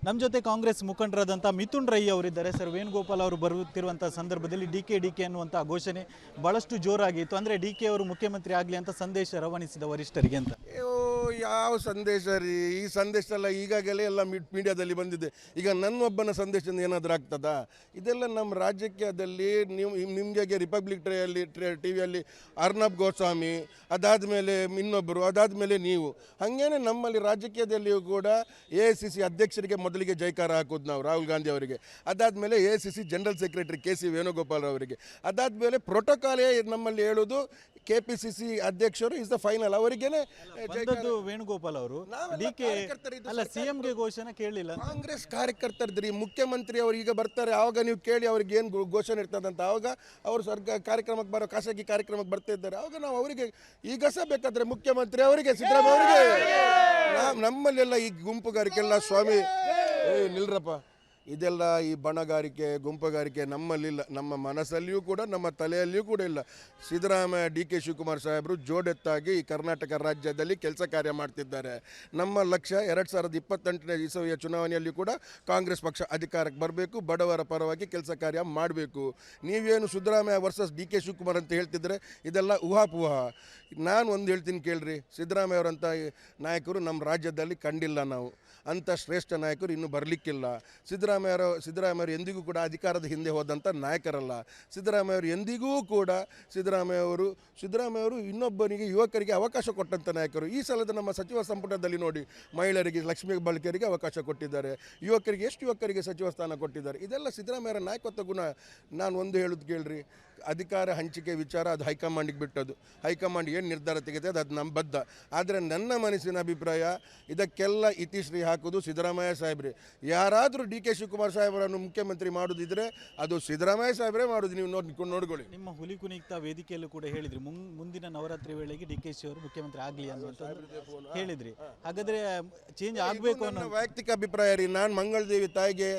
ನಮ್ಮ ಜೊತೆ ಕಾಂಗ್ರೆಸ್ ಮುಖಂಡರಾದಂಥ ಮಿಥುನ್ ರೈ ಅವರಿದ್ದಾರೆ. ಸರ್, ವೇಣುಗೋಪಾಲ್ ಅವರು ಬರುತ್ತಿರುವಂಥ ಸಂದರ್ಭದಲ್ಲಿ ಡಿ ಕೆ ಅನ್ನುವಂಥ ಘೋಷಣೆ ಭಾಳಷ್ಟು ಜೋರಾಗಿತ್ತು. ಅಂದರೆ ಡಿ.ಕೆ ಅವರು ಮುಖ್ಯಮಂತ್ರಿ ಆಗಲಿ ಅಂತ ಸಂದೇಶ ರವಾನಿಸಿದ ವರಿಷ್ಠರಿಗೆ ಅಂತ. ಯಾವ ಸಂದೇಶ ರೀ? ಈ ಸಂದೇಶ ಎಲ್ಲ ಈಗಾಗಲೇ ಎಲ್ಲ ಮೀಡಿಯಾದಲ್ಲಿ ಬಂದಿದೆ. ಈಗ ನನ್ನೊಬ್ಬನ ಸಂದೇಶದಿಂದ ಏನಾದರೂ ಆಗ್ತದಾ? ಇದೆಲ್ಲ ನಮ್ಮ ರಾಜಕೀಯದಲ್ಲಿ ನಿಮಗೆ ರಿಪಬ್ಲಿಕ್ ಟಿವಿಯಲ್ಲಿ ಅರ್ನಬ್ ಗೋಸ್ವಾಮಿ, ಅದಾದಮೇಲೆ ಇನ್ನೊಬ್ಬರು, ಅದಾದಮೇಲೆ ನೀವು, ಹಾಗೇನೆ ನಮ್ಮಲ್ಲಿ ರಾಜಕೀಯದಲ್ಲಿಯೂ ಕೂಡ AICC ಅಧ್ಯಕ್ಷರಿಗೆ ಮೊದಲಿಗೆ ಜೈಕಾರ ಹಾಕೋದು ನಾವು, ರಾಹುಲ್ ಗಾಂಧಿ ಅವರಿಗೆ. ಅದಾದಮೇಲೆ AICC general secretary KC Venugopal ಅವರಿಗೆ. ಅದಾದಮೇಲೆ ಪ್ರೋಟೋಕಾಲೇ ನಮ್ಮಲ್ಲಿ ಹೇಳೋದು KPCC ಅಧ್ಯಕ್ಷರು ಇಸ್ ದ ಫೈನಲ್, ಅವರಿಗೇನೆ ವೇಣುಗೋಪಾಲ್ ಅವರು ಡಿ.ಕೆ ಅಲ್ಲ CMಗೆ ಘೋಷಣೆ ಕೇಳಲಿಲ್ಲ. ಕಾಂಗ್ರೆಸ್ ಕಾರ್ಯಕರ್ತರಿದ್ರಿ, ಮುಖ್ಯಮಂತ್ರಿ ಅವರು ಈಗ ಬರ್ತಾರೆ, ಆವಾಗ ನೀವು ಕೇಳಿ ಅವ್ರಿಗೆ ಏನು ಘೋಷಣೆ ಇರ್ತದಂತ. ಆವಾಗ ಅವರು ಕಾರ್ಯಕ್ರಮಕ್ಕೆ ಬರೋ ಖಾಸಗಿ ಕಾರ್ಯಕ್ರಮಕ್ಕೆ ಬರ್ತಾ ಇದ್ದಾರೆ, ಆವಾಗ ನಾವು ಅವರಿಗೆ ಈಗ ಸಹ ಬೇಕಾದ್ರೆ ಮುಖ್ಯಮಂತ್ರಿ ಅವರಿಗೆ, ಸಿದ್ದರಾಮಯ್ಯ ಅವರಿಗೆ. ನಮ್ಮಲ್ಲೆಲ್ಲ ಈ ಗುಂಪುಗಾರಿಕೆಲ್ಲ ಸ್ವಾಮಿ ನಿಲ್ರಪ್ಪ, ಇದೆಲ್ಲ ಈ ಬಣಗಾರಿಕೆ ಗುಂಪುಗಾರಿಕೆ ನಮ್ಮಲ್ಲಿಲ್ಲ, ನಮ್ಮ ಮನಸ್ಸಲ್ಲಿಯೂ ಕೂಡ ನಮ್ಮ ತಲೆಯಲ್ಲಿಯೂ ಕೂಡ ಇಲ್ಲ. ಸಿದ್ದರಾಮಯ್ಯ DK ಶಿವಕುಮಾರ್ ಸಾಹೇಬರು ಜೋಡೆತ್ತಾಗಿ ಈ ಕರ್ನಾಟಕ ರಾಜ್ಯದಲ್ಲಿ ಕೆಲಸ ಕಾರ್ಯ ಮಾಡ್ತಿದ್ದಾರೆ. ನಮ್ಮ ಲಕ್ಷ್ಯ 2028ನೇ ಇಸವಿಯ ಚುನಾವಣೆಯಲ್ಲಿ ಕೂಡ ಕಾಂಗ್ರೆಸ್ ಪಕ್ಷ ಅಧಿಕಾರಕ್ಕೆ ಬರಬೇಕು, ಬಡವರ ಪರವಾಗಿ ಕೆಲಸ ಕಾರ್ಯ ಮಾಡಬೇಕು. ನೀವೇನು ಸಿದ್ದರಾಮಯ್ಯ ವರ್ಸಸ್ DK ಶಿವಕುಮಾರ್ ಅಂತ ಹೇಳ್ತಿದ್ರೆ ಇದೆಲ್ಲ ಊಹಾಪೂಹ. ನಾನು ಒಂದು ಹೇಳ್ತೀನಿ ಕೇಳ್ರಿ, ಸಿದ್ದರಾಮಯ್ಯ ಅವರಂಥ ನಾಯಕರು ನಮ್ಮ ರಾಜ್ಯದಲ್ಲಿ ಕಂಡಿಲ್ಲ ನಾವು. ಅಂಥ ಶ್ರೇಷ್ಠ ನಾಯಕರು ಇನ್ನೂ ಬರಲಿಕ್ಕಿಲ್ಲ. ಸಿದ್ದರಾಮಯ್ಯವರು ಎಂದಿಗೂ ಕೂಡ ಅಧಿಕಾರದ ಹಿಂದೆ ಹೋದಂಥ ನಾಯಕರಲ್ಲ. ಸಿದ್ದರಾಮಯ್ಯವರು ಎಂದಿಗೂ ಕೂಡ ಸಿದ್ದರಾಮಯ್ಯವರು ಇನ್ನೊಬ್ಬನಿಗೆ ಯುವಕರಿಗೆ ಅವಕಾಶ ಕೊಟ್ಟಂಥ ನಾಯಕರು. ಈ ಸಲದ ನಮ್ಮ ಸಚಿವ ಸಂಪುಟದಲ್ಲಿ ನೋಡಿ, ಮಹಿಳೆಯರಿಗೆ, ಲಕ್ಷ್ಮೀ ಬಾಳಿಕೆಯರಿಗೆ ಅವಕಾಶ ಕೊಟ್ಟಿದ್ದಾರೆ, ಯುವಕರಿಗೆ ಸಚಿವ ಸ್ಥಾನ ಕೊಟ್ಟಿದ್ದಾರೆ. ಇದೆಲ್ಲ ಸಿದ್ದರಾಮಯ್ಯರ ನಾಯಕತ್ವ ಗುಣ. ನಾನು ಒಂದು ಹೇಳೋದು ಕೇಳ್ರಿ, ಅಧಿಕಾರ ಹಂಚಿಕೆ ವಿಚಾರ ಅದು ಹೈಕಮಾಂಡಿಗೆ ಬಿಟ್ಟದ್ದು. ಹೈಕಮಾಂಡ್ ಏನು ನಿರ್ಧಾರ ತೆಗೆತದೆ ಅದು ನಮ್ಮ ಬದ್ಧ. ಆದರೆ ನನ್ನ ಮನಸ್ಸಿನ ಅಭಿಪ್ರಾಯ, ಇದಕ್ಕೆಲ್ಲ ಇತಿಶ್ರೀ ಹಾಕೋದು ಸಿದ್ದರಾಮಯ್ಯ ಸಾಹೇಬ್ರೆ. ಯಾರಾದರೂ DK ಶಿವಕುಮಾರ್ ಸಾಹೇಬರನ್ನು ಮುಖ್ಯಮಂತ್ರಿ ಮಾಡೋದಿದ್ರೆ ಅದು ಸಿದ್ದರಾಮಯ್ಯ ಸಾಹೇಬ್ರೇ ಮಾಡೋದು. ನೀವು ನೋಡ್ಕೊಳ್ಳಿ. ನಿಮ್ಮ ಹುಲಿ ಕುಣಿತ ವೇದಿಕೆಯಲ್ಲೂ ಕೂಡ ಹೇಳಿದ್ರಿ, ಮುಂದಿನ ನವರಾತ್ರಿ ವೇಳೆಗೆ DK ಅವರು ಮುಖ್ಯಮಂತ್ರಿ ಆಗಲಿ ಅನ್ನುವಂಥದ್ದು ಹೇಳಿದ್ರಿ. ಹಾಗಾದರೆ ಚೇಂಜ್ ಆಗಬೇಕು ಅನ್ನೋ ವೈಯಕ್ತಿಕ ಅಭಿಪ್ರಾಯ ರೀ. ನಾನು ಮಂಗಳದೇವಿ ತಾಯಿಗೆ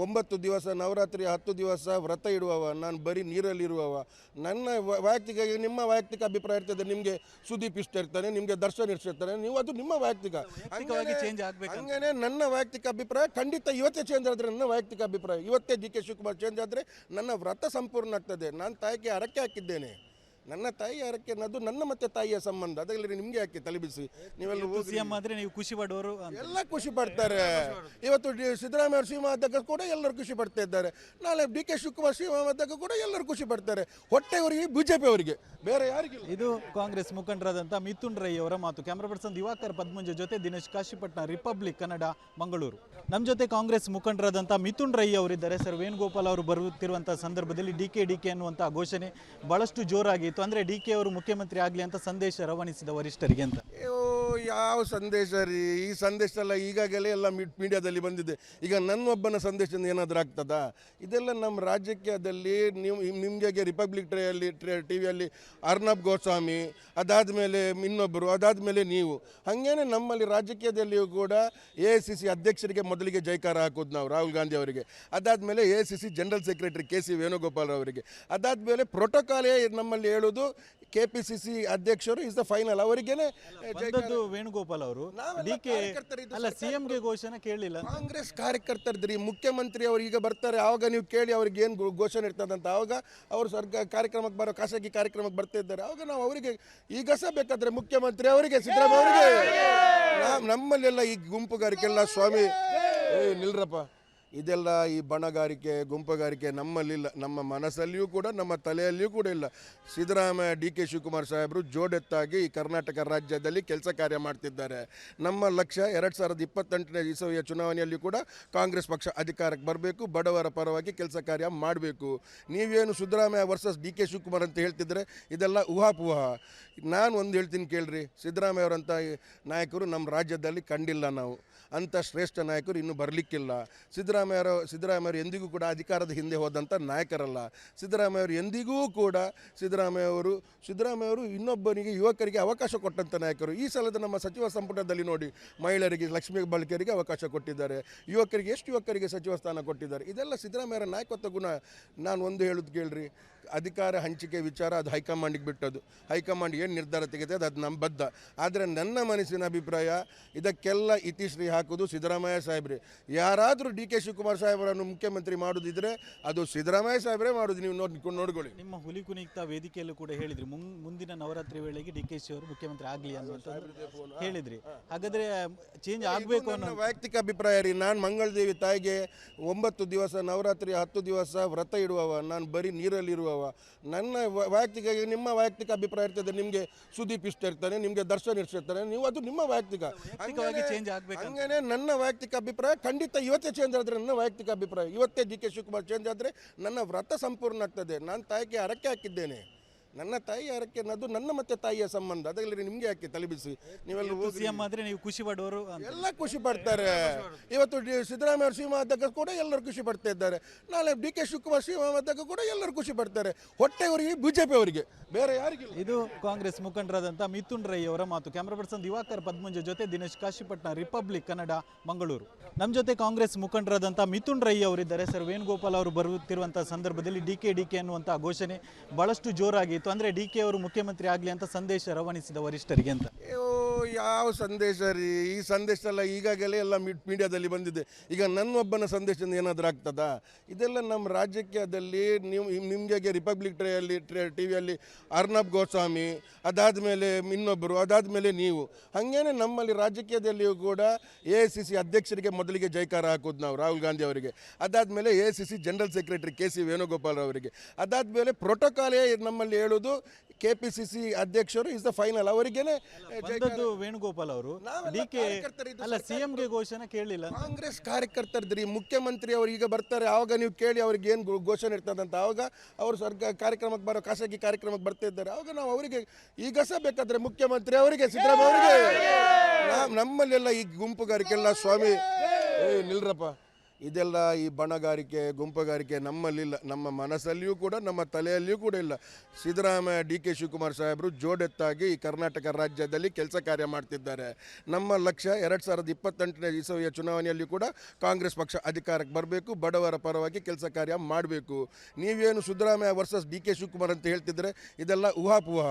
9 ದಿವಸ ನವರಾತ್ರಿ 10 ದಿವಸ ವ್ರತ ಇಡುವವ, ನಾನು ಬರೀ ನೀರಲ್ಲಿರುವವ. ನನ್ನ ವೈಯಕ್ತಿಕ, ನಿಮ್ಮ ವೈಯಕ್ತಿಕ ಅಭಿಪ್ರಾಯ ಇರ್ತದೆ. ನಿಮಗೆ ಸುದೀಪ್ ಇಷ್ಟ ಇರ್ತಾನೆ, ನಿಮಗೆ ದರ್ಶನ್ ಇಷ್ಟ ಇರ್ತಾನೆ, ನೀವು ಅದು ನಿಮ್ಮ ವೈಯಕ್ತಿಕ. ಹಂಗೇನೆ ನನ್ನ ವೈಯಕ್ತಿಕ ಅಭಿಪ್ರಾಯ ಖಂಡಿತ ಇವತ್ತೇ ಚೇಂಜ್ ಆದರೆ, ನನ್ನ ವೈಯಕ್ತಿಕ ಅಭಿಪ್ರಾಯ ಇವತ್ತೇ DK ಶಿವಕುಮಾರ್ ಚೇಂಜ್ ಆದರೆ ನನ್ನ ವ್ರತ ಸಂಪೂರ್ಣ ಆಗ್ತದೆ. ನಾನು ತಾಯಿಗೆ ಹರಕೆ ಹಾಕಿದ್ದೇನೆ, ನನ್ನ ತಾಯಿ ಹರಕೆ ಅನ್ನೋದು ನನ್ನ ಮತ್ತೆ ತಾಯಿಯ ಸಂಬಂಧ. ಅದರಲ್ಲಿ ನಿಮಗೆ ಯಾಕೆ ತಲೆಬಿಸಿ? ನೀವೆಲ್ಲ CM ಆದರೆ ನೀವು ಖುಷಿ ಪಡುವವರು ಎಲ್ಲ ಖುಷಿ ಪಡ್ತಾರೆ. ಇವತ್ತು ಸಿದ್ದರಾಮಯ್ಯ ಅವರು ಸಿಎಂ ಆದಾಗ ಕೂಡ ಎಲ್ಲರೂ ಖುಷಿ ಪಡ್ತಾ ಇದ್ದಾರೆ. ನಾಳೆ DK ಶಿವಕುಮಾರ್ ಸಿಎಂ ಆದಾಗ ಕೂಡ ಎಲ್ಲರೂ ಖುಷಿ ಪಡ್ತಾರೆ. ಹೊಟ್ಟೆವರಿಗೆ BJP ಅವರಿಗೆ, ಬೇರೆ ಯಾರಿಗಿಲ್ಲ. ಇದು ಕಾಂಗ್ರೆಸ್ ಮುಖಂಡರಾದಂಥ ಮಿಥುನ್ ರೈ ಅವರ ಮಾತು. ಕ್ಯಾಮ್ರಾ ಪರ್ಸನ್ ದಿವಾಕರ್ ಪದ್ಮಂಜ ಜೊತೆ ದಿನೇಶ್ ಕಾಶಿಪಟ್ನ, ರಿಪಬ್ಲಿಕ್ ಕನ್ನಡ, ಮಂಗಳೂರು. ನಮ್ಮ ಜೊತೆ ಕಾಂಗ್ರೆಸ್ ಮುಖಂಡರಾದಂಥ ಮಿಥುನ್ ರೈ ಅವರಿದ್ದಾರೆ. ಸರ್, ವೇಣುಗೋಪಾಲ್ ಅವರು ಬರುತ್ತಿರುವಂಥ ಸಂದರ್ಭದಲ್ಲಿ ಡಿ.ಕೆ ಅನ್ನುವಂಥ ಘೋಷಣೆ ಭಾಳಷ್ಟು ಜೋರಾಗಿತ್ತು. ಅಂದರೆ DK ಅವರು ಮುಖ್ಯಮಂತ್ರಿ ಆಗಲಿ ಅಂತ ಸಂದೇಶ ರವಾನಿಸಿದ ವರಿಷ್ಠರಿಗೆ ಅಂತ. ಯಾವ ಸಂದೇಶ ರೀ? ಈ ಸಂದೇಶ ಎಲ್ಲ ಈಗಾಗಲೇ ಎಲ್ಲ ಮೀಡಿಯಾದಲ್ಲಿ ಬಂದಿದೆ. ಈಗ ನನ್ನೊಬ್ಬನ ಸಂದೇಶದಿಂದ ಏನಾದರೂ ಆಗ್ತದಾ? ಇದೆಲ್ಲ ನಮ್ಮ ರಾಜಕೀಯದಲ್ಲಿ ನಿಮಗೆ ರಿಪಬ್ಲಿಕ್ ಟಿವಿಯಲ್ಲಿ ಅರ್ನಬ್ ಗೋಸ್ವಾಮಿ, ಅದಾದಮೇಲೆ ಇನ್ನೊಬ್ಬರು, ಅದಾದಮೇಲೆ ನೀವು, ಹಾಗೇನೆ ನಮ್ಮಲ್ಲಿ ರಾಜಕೀಯದಲ್ಲಿಯೂ ಕೂಡ AICC ಅಧ್ಯಕ್ಷರಿಗೆ ಮೊದಲಿಗೆ ಜೈಕಾರ ಹಾಕೋದು ನಾವು, ರಾಹುಲ್ ಗಾಂಧಿ ಅವರಿಗೆ. ಅದಾದಮೇಲೆ AICC general secretary KC Venugopal ಅವರಿಗೆ. ಅದಾದಮೇಲೆ ಪ್ರೋಟೋಕಾಲೇ ನಮ್ಮಲ್ಲಿ ಹೇಳೋದು KPCC ಅಧ್ಯಕ್ಷರು ಇಸ್ ದ ಫೈನಲ್, ಅವರಿಗೇನೆ. ವೇಣುಗೋಪಾಲ್ ಅವರು ಡಿ.ಕೆ ಅಲ್ಲ CMಗೆ ಘೋಷಣೆ ಕೇಳಲಿಲ್ಲ. ಕಾಂಗ್ರೆಸ್ ಕಾರ್ಯಕರ್ತರಿದ್ರಿ, ಮುಖ್ಯಮಂತ್ರಿ ಅವರು ಈಗ ಬರ್ತಾರೆ, ಆವಾಗ ನೀವು ಕೇಳಿ ಅವ್ರಿಗೆ ಏನು ಘೋಷಣೆ ಇರ್ತದಂತ. ಆವಾಗ ಅವರು ಕಾರ್ಯಕ್ರಮಕ್ಕೆ ಬರೋ ಖಾಸಗಿ ಕಾರ್ಯಕ್ರಮಕ್ಕೆ ಬರ್ತಾ ಇದ್ದಾರೆ, ಆವಾಗ ನಾವು ಅವರಿಗೆ ಈಗ ಸಹ ಬೇಕಾದ್ರೆ ಮುಖ್ಯಮಂತ್ರಿ ಅವರಿಗೆ, ಸಿದ್ದರಾಮಯ್ಯ ಅವರಿಗೆ. ನಮ್ಮಲ್ಲೆಲ್ಲ ಈ ಗುಂಪುಗಾರಿಕೆಲ್ಲ ಸ್ವಾಮಿ ನಿಲ್ರಪ್ಪ, ಇದೆಲ್ಲ ಈ ಬಣಗಾರಿಕೆ ಗುಂಪುಗಾರಿಕೆ ನಮ್ಮಲ್ಲಿಲ್ಲ, ನಮ್ಮ ಮನಸ್ಸಲ್ಲಿಯೂ ಕೂಡ ನಮ್ಮ ತಲೆಯಲ್ಲಿಯೂ ಕೂಡ ಇಲ್ಲ. ಸಿದ್ದರಾಮಯ್ಯ DK ಶಿವಕುಮಾರ್ ಸಾಹೇಬರು ಜೋಡೆತ್ತಾಗಿ ಈ ಕರ್ನಾಟಕ ರಾಜ್ಯದಲ್ಲಿ ಕೆಲಸ ಕಾರ್ಯ ಮಾಡ್ತಿದ್ದಾರೆ. ನಮ್ಮ ಲಕ್ಷ್ಯ 2028ನೇ ಇಸವಿಯ ಚುನಾವಣೆಯಲ್ಲಿ ಕೂಡ ಕಾಂಗ್ರೆಸ್ ಪಕ್ಷ ಅಧಿಕಾರಕ್ಕೆ ಬರಬೇಕು, ಬಡವರ ಪರವಾಗಿ ಕೆಲಸ ಕಾರ್ಯ ಮಾಡಬೇಕು. ನೀವೇನು ಸಿದ್ದರಾಮಯ್ಯ ವರ್ಸಸ್ DK ಶಿವಕುಮಾರ್ ಅಂತ ಹೇಳ್ತಿದ್ರೆ ಇದೆಲ್ಲ ಊಹಾಪೂಹ. ನಾನು ಒಂದು ಹೇಳ್ತೀನಿ ಕೇಳ್ರಿ, ಸಿದ್ದರಾಮಯ್ಯ ಅವರಂಥ ನಾಯಕರು ನಮ್ಮ ರಾಜ್ಯದಲ್ಲಿ ಕಂಡಿಲ್ಲ ನಾವು. ಅಂಥ ಶ್ರೇಷ್ಠ ನಾಯಕರು ಇನ್ನೂ ಬರಲಿಕ್ಕಿಲ್ಲ. ಸಿದ್ದರಾಮಯ್ಯವರು ಎಂದಿಗೂ ಕೂಡ ಅಧಿಕಾರದ ಹಿಂದೆ ಹೋದಂಥ ನಾಯಕರಲ್ಲ. ಸಿದ್ದರಾಮಯ್ಯವರು ಎಂದಿಗೂ ಕೂಡ ಸಿದ್ದರಾಮಯ್ಯವರು ಇನ್ನೊಬ್ಬನಿಗೆ ಯುವಕರಿಗೆ ಅವಕಾಶ ಕೊಟ್ಟಂಥ ನಾಯಕರು. ಈ ಸಲದ ನಮ್ಮ ಸಚಿವ ಸಂಪುಟದಲ್ಲಿ ನೋಡಿ, ಮಹಿಳೆಯರಿಗೆ, ಲಕ್ಷ್ಮೀ ಬಾಳಿಕೆಯರಿಗೆ ಅವಕಾಶ ಕೊಟ್ಟಿದ್ದಾರೆ, ಯುವಕರಿಗೆ ಸಚಿವ ಸ್ಥಾನ ಕೊಟ್ಟಿದ್ದಾರೆ. ಇದೆಲ್ಲ ಸಿದ್ದರಾಮಯ್ಯರ ನಾಯಕತ್ವ ಗುಣ. ನಾನು ಒಂದು ಹೇಳೋದು ಕೇಳ್ರಿ, ಅಧಿಕಾರ ಹಂಚಿಕೆ ವಿಚಾರ ಅದು ಹೈಕಮಾಂಡಿಗೆ ಬಿಟ್ಟದ್ದು. ಹೈಕಮಾಂಡ್ ಏನು ನಿರ್ಧಾರ ತೆಗೆತದೆ ಅದು ನಮ್ಮ ಬದ್ಧ. ಆದರೆ ನನ್ನ ಮನಸ್ಸಿನ ಅಭಿಪ್ರಾಯ ಇದಕ್ಕೆಲ್ಲ ಇತಿಶ್ರೀ ಹಾಕೋದು ಸಿದ್ದರಾಮಯ್ಯ ಸಾಹೇಬ್ರೆ. ಯಾರಾದರೂ ಡಿ ಕೆ ಶಿವಕುಮಾರ್ ಸಾಹೇಬರನ್ನು ಮುಖ್ಯಮಂತ್ರಿ ಮಾಡೋದಿದ್ರೆ ಅದು ಸಿದ್ದರಾಮಯ್ಯ ಸಾಹೇಬ್ರೇ ಮಾಡೋದು. ನೀವು ನೋಡ್ಕೊಳ್ಳಿ. ನಿಮ್ಮ ಹುಲಿ ಕುಣಿತ ವೇದಿಕೆಯಲ್ಲೂ ಕೂಡ ಹೇಳಿದ್ರಿ ಮುಂದಿನ ನವರಾತ್ರಿ ವೇಳೆಗೆ ಡಿ ಕೆ ಶಿ ಅವರು ಮುಖ್ಯಮಂತ್ರಿ ಆಗಲಿ ಅನ್ನುವಂಥದ್ದು ಹೇಳಿದ್ರಿ. ಹಾಗಾದ್ರೆ ಚೇಂಜ್ ಆಗಬೇಕು ಅನ್ನೋ ನನ್ನ ವೈಯಕ್ತಿಕ ಅಭಿಪ್ರಾಯ ರೀ. ನಾನು ಮಂಗಳದೇವಿ ತಾಯಿಗೆ 9 ದಿವಸ ನವರಾತ್ರಿ 10 ದಿವಸ ವ್ರತ ಇಡುವವ, ನಾನು ಬರೀ ನೀರಲ್ಲಿರುವವ. ನನ್ನ ವೈಯಕ್ತಿಕ, ನಿಮ್ಮ ವೈಯಕ್ತಿಕ ಅಭಿಪ್ರಾಯ ಇರ್ತದೆ. ನಿಮಗೆ ಸುದೀಪ್ ಇಷ್ಟ ಇರ್ತಾನೆ, ನಿಮಗೆ ದರ್ಶನ್ ಇಷ್ಟ ಇರ್ತಾನೆ, ನೀವು ಅದು ನಿಮ್ಮ ವೈಯಕ್ತಿಕ. ಚೇಂಜ್ ಆಗಬೇಕು. ಹಂಗೇನೆ ನನ್ನ ವೈಯಕ್ತಿಕ ಅಭಿಪ್ರಾಯ ಖಂಡಿತ ಇವತ್ತೇ ಚೇಂಜ್ ಆದರೆ ನನ್ನ ವೈಯಕ್ತಿಕ ಅಭಿಪ್ರಾಯ ಇವತ್ತೇ ಡಿ ಕೆ ಶಿವಕುಮಾರ್ ಚೇಂಜ್ ಆದರೆ ನನ್ನ ವ್ರತ ಸಂಪೂರ್ಣ ಆಗ್ತದೆ. ನಾನು ತಾಯಿಗೆ ಹರಕೆ ಹಾಕಿದ್ದೇನೆ. ನನ್ನ ತಾಯಿ ಹರಕೆ ಅನ್ನೋದು ನನ್ನ ಮತ್ತೆ ತಾಯಿಯ ಸಂಬಂಧ. ಅದರಲ್ಲಿ ನಿಮಗೆ ಯಾಕೆ ತಲೆಬಿಸಿ? ನೀವೆಲ್ಲ ಸಿಎಂ ಆದ್ರೆ ನೀವು ಖುಷಿ ಪಡುವವರು ಎಲ್ಲ ಖುಷಿ ಪಡ್ತಾರೆ. ಇವತ್ತು ಸಿದ್ದರಾಮಯ್ಯ ಅವರು ಸಿಎಂ ಆದಾಗ ಕೂಡ ಎಲ್ಲರೂ ಖುಷಿ ಪಡ್ತಾ ಇದ್ದಾರೆ. ನಾಳೆ ಡಿ ಕೆ ಶಿವಕುಮಾರ್ ಸಿಎಂ ಆದಾಗ ಕೂಡ ಎಲ್ಲರೂ ಖುಷಿ ಪಡ್ತಾರೆ. ಹೊಟ್ಟೆಯವರಿಗೆ, ಬಿಜೆಪಿ ಅವರಿಗೆ, ಬೇರೆ ಯಾರಿಗಿಲ್ಲ. ಇದು ಕಾಂಗ್ರೆಸ್ ಮುಖಂಡರಾದಂಥ ಮಿಥುನ್ ರೈ ಅವರ ಮಾತು. ಕ್ಯಾಮ್ರಾ ಪರ್ಸನ್ ದಿವಾಕರ್ ಪದ್ಮಂಜ ಜೊತೆ ದಿನೇಶ್ ಕಾಶಿಪಟ್ನ, ರಿಪಬ್ಲಿಕ್ ಕನ್ನಡ, ಮಂಗಳೂರು. ನಮ್ಮ ಜೊತೆ ಕಾಂಗ್ರೆಸ್ ಮುಖಂಡರಾದಂಥ ಮಿಥುನ್ ರೈ ಅವರಿದ್ದಾರೆ. ಸರ್, ವೇಣುಗೋಪಾಲ್ ಅವರು ಬರುತ್ತಿರುವಂಥ ಸಂದರ್ಭದಲ್ಲಿ ಡಿ ಕೆ ಅನ್ನುವಂಥ ಘೋಷಣೆ ಬಹಳಷ್ಟು ಜೋರಾಗಿತ್ತು. ಅಂದರೆ ಡಿ ಕೆ ಅವರು ಮುಖ್ಯಮಂತ್ರಿ ಆಗಲಿ ಅಂತ ಸಂದೇಶ ರವಾನಿಸಿದ ವರಿಷ್ಠರಿಗೆ ಅಂತ. ಯಾವ ಸಂದೇಶ ರೀ? ಈ ಸಂದೇಶ ಎಲ್ಲ ಈಗಾಗಲೇ ಎಲ್ಲ ಮೀಡಿಯಾದಲ್ಲಿ ಬಂದಿದೆ. ಈಗ ನನ್ನೊಬ್ಬನ ಸಂದೇಶದಿಂದ ಏನಾದರೂ ಆಗ್ತದಾ? ಇದೆಲ್ಲ ನಮ್ಮ ರಾಜಕೀಯದಲ್ಲಿ ನಿಮಗೆ ರಿಪಬ್ಲಿಕ್ ಟಿ ವಿಯಲ್ಲಿ ಅರ್ನಬ್ ಗೋಸ್ವಾಮಿ, ಅದಾದಮೇಲೆ ಇನ್ನೊಬ್ಬರು, ಅದಾದಮೇಲೆ ನೀವು, ಹಾಗೇನೆ ನಮ್ಮಲ್ಲಿ ರಾಜಕೀಯದಲ್ಲಿಯೂ ಕೂಡ AICC ಅಧ್ಯಕ್ಷರಿಗೆ ಮೊದಲಿಗೆ ಜೈಕಾರ ಹಾಕೋದು ನಾವು, ರಾಹುಲ್ ಗಾಂಧಿ ಅವರಿಗೆ. ಅದಾದಮೇಲೆ AICC general secretary KC Venugopal ಅವರಿಗೆ. ಅದಾದಮೇಲೆ ಪ್ರೋಟೋಕಾಲೇ ನಮ್ಮಲ್ಲಿ ಹೇಳೋದು KPCC ಅಧ್ಯಕ್ಷರು ಇಸ್ ದ ಫೈನಲ್, ಅವರಿಗೇನೆ ವೇಣುಗೋಪಾಲ್ ಅವರು ಅಲ್ಲ ಸಿಎಂಗೆ ಘೋಷಣೆ ಕೇಳಲಿಲ್ಲ. ಕಾಂಗ್ರೆಸ್ ಕಾರ್ಯಕರ್ತರಿದ್ರಿ, ಮುಖ್ಯಮಂತ್ರಿ ಅವರು ಈಗ ಬರ್ತಾರೆ, ಆವಾಗ ನೀವು ಕೇಳಿ ಅವ್ರಿಗೆ ಏನು ಘೋಷಣೆ ಇರ್ತದಂತ. ಆವಾಗ ಅವರು ಕಾರ್ಯಕ್ರಮಕ್ಕೆ ಬರೋ ಖಾಸಗಿ ಕಾರ್ಯಕ್ರಮಕ್ಕೆ ಬರ್ತಾ ಇದ್ದಾರೆ. ಆವಾಗ ನಾವು ಅವರಿಗೆ ಈಗ ಸಹ ಬೇಕಾದ್ರೆ ಮುಖ್ಯಮಂತ್ರಿ ಅವರಿಗೆ, ಸಿದ್ದರಾಮಯ್ಯ ಅವರಿಗೆ. ನಮ್ಮಲ್ಲೆಲ್ಲ ಈ ಗುಂಪುಗಾರಿಕೆಲ್ಲ ಸ್ವಾಮಿ ನಿಲ್ರಪ್ಪ, ಇದೆಲ್ಲ ಈ ಬಣಗಾರಿಕೆ, ಗುಂಪುಗಾರಿಕೆ ನಮ್ಮಲ್ಲಿಲ್ಲ. ನಮ್ಮ ಮನಸ್ಸಲ್ಲಿಯೂ ಕೂಡ, ನಮ್ಮ ತಲೆಯಲ್ಲಿಯೂ ಕೂಡ ಇಲ್ಲ. ಸಿದ್ದರಾಮಯ್ಯ, ಡಿ ಕೆ ಶಿವಕುಮಾರ್ ಸಾಹೇಬರು ಜೋಡೆತ್ತಾಗಿ ಈ ಕರ್ನಾಟಕ ರಾಜ್ಯದಲ್ಲಿ ಕೆಲಸ ಕಾರ್ಯ ಮಾಡ್ತಿದ್ದಾರೆ. ನಮ್ಮ ಲಕ್ಷ್ಯ 2028ನೇ ಇಸವಿಯ ಚುನಾವಣೆಯಲ್ಲಿ ಕೂಡ ಕಾಂಗ್ರೆಸ್ ಪಕ್ಷ ಅಧಿಕಾರಕ್ಕೆ ಬರಬೇಕು, ಬಡವರ ಪರವಾಗಿ ಕೆಲಸ ಕಾರ್ಯ ಮಾಡಬೇಕು. ನೀವೇನು Siddaramaiah versus D K Shivakumar ಅಂತ ಹೇಳ್ತಿದ್ರೆ ಇದೆಲ್ಲ ಊಹಾಪೂಹ.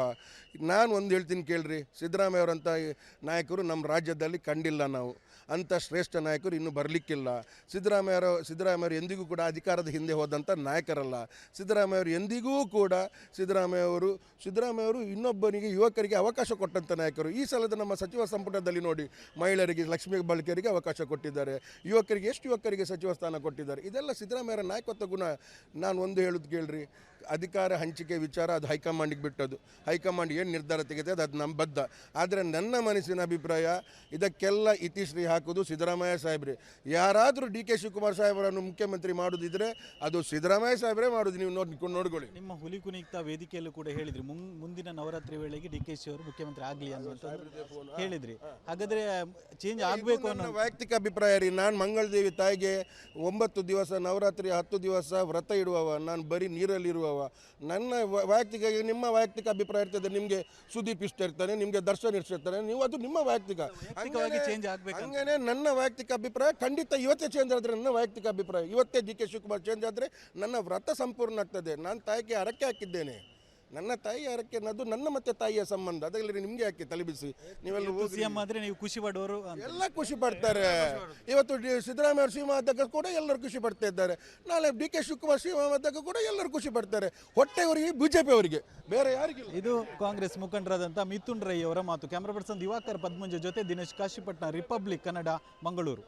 ನಾನು ಒಂದು ಹೇಳ್ತೀನಿ ಕೇಳ್ರಿ, ಸಿದ್ದರಾಮಯ್ಯ ಅವರಂಥ ನಾಯಕರು ನಮ್ಮ ರಾಜ್ಯದಲ್ಲಿ ಕಂಡಿಲ್ಲ ನಾವು. ಅಂಥ ಶ್ರೇಷ್ಠ ನಾಯಕರು ಇನ್ನೂ ಬರಲಿಕ್ಕಿಲ್ಲ. ಸಿದ್ದರಾಮಯ್ಯವರು ಎಂದಿಗೂ ಕೂಡ ಅಧಿಕಾರದ ಹಿಂದೆ ಹೋದಂಥ ನಾಯಕರಲ್ಲ. ಸಿದ್ದರಾಮಯ್ಯವರು ಎಂದಿಗೂ ಕೂಡ ಸಿದ್ದರಾಮಯ್ಯವರು ಇನ್ನೊಬ್ಬನಿಗೆ, ಯುವಕರಿಗೆ ಅವಕಾಶ ಕೊಟ್ಟಂಥ ನಾಯಕರು. ಈ ಸಲದ ನಮ್ಮ ಸಚಿವ ಸಂಪುಟದಲ್ಲಿ ನೋಡಿ, ಮಹಿಳೆಯರಿಗೆ, ಲಕ್ಷ್ಮೀ ಬಾಳಿಕೆಯರಿಗೆ ಅವಕಾಶ ಕೊಟ್ಟಿದ್ದಾರೆ, ಎಷ್ಟು ಯುವಕರಿಗೆ ಸಚಿವ ಸ್ಥಾನ ಕೊಟ್ಟಿದ್ದಾರೆ. ಇದೆಲ್ಲ ಸಿದ್ದರಾಮಯ್ಯರ ನಾಯಕತ್ವ ಗುಣ. ನಾನು ಒಂದು ಹೇಳೋದು ಕೇಳ್ರಿ, ಅಧಿಕಾರ ಹಂಚಿಕೆ ವಿಚಾರ ಅದು ಹೈಕಮಾಂಡಿಗೆ ಬಿಟ್ಟದ್ದು. ಹೈಕಮಾಂಡ್ ಏನು ನಿರ್ಧಾರ ತೆಗೆತದೆ ಅದು ನಮ್ಮ ಬದ್ಧ. ಆದರೆ ನನ್ನ ಮನಸ್ಸಿನ ಅಭಿಪ್ರಾಯ ಇದಕ್ಕೆಲ್ಲ ಇತಿಶ್ರೀ ಹಾಕೋದು ಸಿದ್ದರಾಮಯ್ಯ ಸಾಹೇಬ್ರೆ. ಯಾರಾದರೂ ಡಿ ಕೆ ಶಿವಕುಮಾರ್ ಸಾಹೇಬರನ್ನು ಮುಖ್ಯಮಂತ್ರಿ ಮಾಡೋದಿದ್ರೆ ಅದು ಸಿದ್ದರಾಮಯ್ಯ ಸಾಹೇಬ್ರೇ ಮಾಡೋದು. ನೀವು ನೋಡ್ಕೊಳ್ಳಿ. ನಿಮ್ಮ ಹುಲಿ ಕುಣಿತ ವೇದಿಕೆಯಲ್ಲೂ ಕೂಡ ಹೇಳಿದ್ರಿ ಮುಂದಿನ ನವರಾತ್ರಿ ವೇಳೆಗೆ ಡಿ ಕೆ ಶಿ ಅವರು ಮುಖ್ಯಮಂತ್ರಿ ಆಗಲಿ ಅನ್ನುವಂಥದ್ದು ಹೇಳಿದ್ರಿ. ಹಾಗಾದ್ರೆ ಚೇಂಜ್ ಆಗಬೇಕು ಅನ್ನೋ ವೈಯಕ್ತಿಕ ಅಭಿಪ್ರಾಯ ರೀ. ನಾನು ಮಂಗಳದೇವಿ ತಾಯಿಗೆ 9 ದಿವಸ ನವರಾತ್ರಿ 10 ದಿವಸ ವ್ರತ ಇಡುವವ, ನಾನು ಬರೀ ನೀರಲ್ಲಿರುವವ. ನನ್ನ ವೈಯಕ್ತಿಕ, ನಿಮ್ಮ ವೈಯಕ್ತಿಕ ಅಭಿಪ್ರಾಯ ಇರ್ತದೆ. ನಿಮಗೆ ಸುದೀಪ್ ಇಷ್ಟ ಇರ್ತಾನೆ, ನಿಮಗೆ ದರ್ಶನ್ ಇಷ್ಟ ಇರ್ತಾನೆ, ನೀವು ಅದು ನಿಮ್ಮ ವೈಯಕ್ತಿಕ. ಚೇಂಜ್ ಆಗಬೇಕು. ಹಂಗೇನೆ ನನ್ನ ವೈಯಕ್ತಿಕ ಅಭಿಪ್ರಾಯ ಖಂಡಿತ ಇವತ್ತೇ ಚೇಂಜ್ ಆದರೆ ನನ್ನ ವೈಯಕ್ತಿಕ ಅಭಿಪ್ರಾಯ ಇವತ್ತೇ ಡಿ ಕೆ ಶಿವಕುಮಾರ್ ಚೇಂಜ್ ಆದರೆ ನನ್ನ ವ್ರತ ಸಂಪೂರ್ಣ ಆಗ್ತದೆ. ನಾನು ತಾಯಿಗೆ ಹರಕೆ ಹಾಕಿದ್ದೇನೆ. ನನ್ನ ತಾಯಿ ಹರಕೆ ಅನ್ನೋದು ನನ್ನ ಮತ್ತೆ ತಾಯಿಯ ಸಂಬಂಧ. ಅದರಲ್ಲಿ ನಿಮಗೆ ಯಾಕೆ ತಲೆಬಿಸಿ? ನೀವೆಲ್ಲ ಸಿಎಂ ಆದ್ರೆ ನೀವು ಖುಷಿ ಪಡುವವರು ಎಲ್ಲ ಖುಷಿ ಪಡ್ತಾರೆ. ಇವತ್ತು ಸಿದ್ದರಾಮಯ್ಯ ಅವರು ಸಿಎಂ ಆದಾಗ ಕೂಡ ಎಲ್ಲರೂ ಖುಷಿ ಪಡ್ತಾ ಇದ್ದಾರೆ. ನಾಳೆ ಡಿ ಕೆ ಶಿವಕುಮಾರ್ ಸಿಎಂ ಆದಾಗ ಕೂಡ ಎಲ್ಲರೂ ಖುಷಿ ಪಡ್ತಾರೆ. ಹೊಟ್ಟೆಯವರಿಗೆ, ಬಿಜೆಪಿ ಅವರಿಗೆ, ಬೇರೆ ಯಾರಿಗಿಲ್ಲ. ಇದು ಕಾಂಗ್ರೆಸ್ ಮುಖಂಡರಾದಂಥ ಮಿಥುನ್ ರೈ ಅವರ ಮಾತು. ಕ್ಯಾಮ್ರಾ ಪರ್ಸನ್ ದಿವಾಕರ್ ಪದ್ಮಂಜ ಜೊತೆ ದಿನೇಶ್ ಕಾಶಿಪಟ್ನ, ರಿಪಬ್ಲಿಕ್ ಕನ್ನಡ, ಮಂಗಳೂರು.